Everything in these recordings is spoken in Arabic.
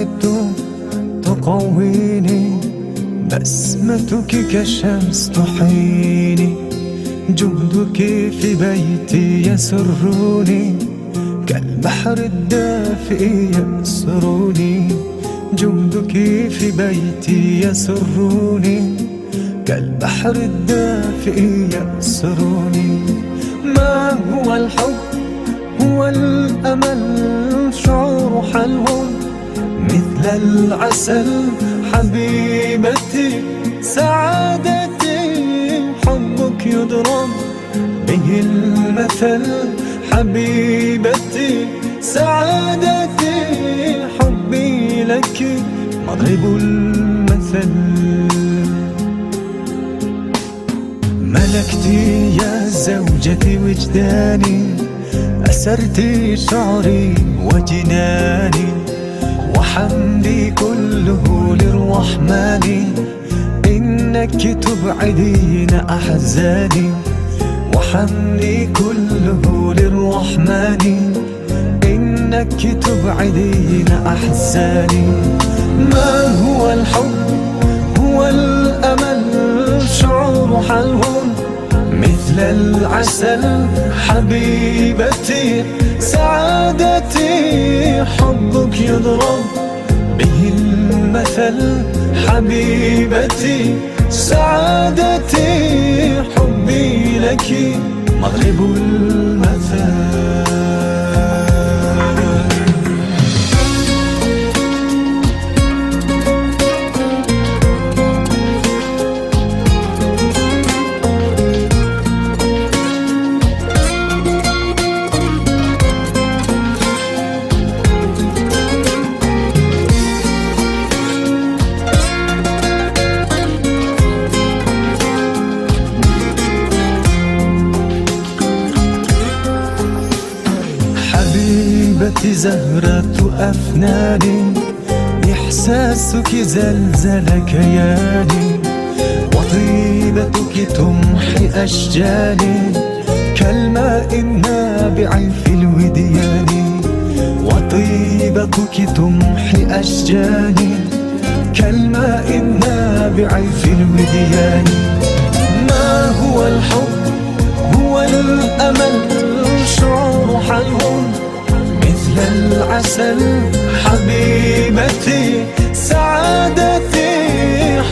مستعد تقويني، بسمتك كشمس تحييني، جودك في بيتي يسرني، كالبحر الدافئ يأسرني، جودك في بيتي يسرني، كالبحر الدافئ يأسرني. ما هو الحب؟ هو الأمل، شعور حلو مثل العسل، حبيبتي سعادتي، حبك يضرب به المثل، حبيبتي سعادتي، حبي لك مضرب المثل. ملكتي يا زوجتي وجداني، أسرتي شعري وجناني، وحمدي كله للرحمن، إنك تبعدين أحزاني، وحمدي كله للرحمن، إنك تبعدين أحزاني. ما هو الحب؟ هو الأمل، شعور حلو مثل العسل، حبيبتي سعادتي، حبك يضرب به المثل، حبيبتي سعادتي، حبي لك مضرب المثل. حبيبتي زهرة أفناني، إحساسك زلزل كياني، وطيبتك تمحي أشجاني، كالماء النابع في الوديان، وطيبتك تمحي أشجاني، كالماء النابع في الوديان. ما هو الحب؟ هو الأمل، شعور حلو مثل العسل، حبيبتي سعادتي،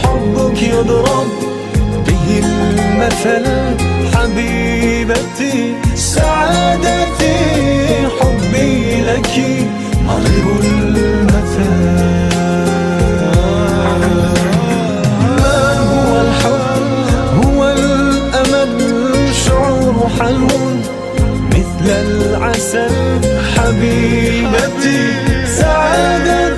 حبك يضرب به المثل، حبيبتي سعادتي، حبي لك مضرب المثل. ما هو الحب؟ هو الأمل، شعور حلو مثل العسل، حبيبتي سعادتي.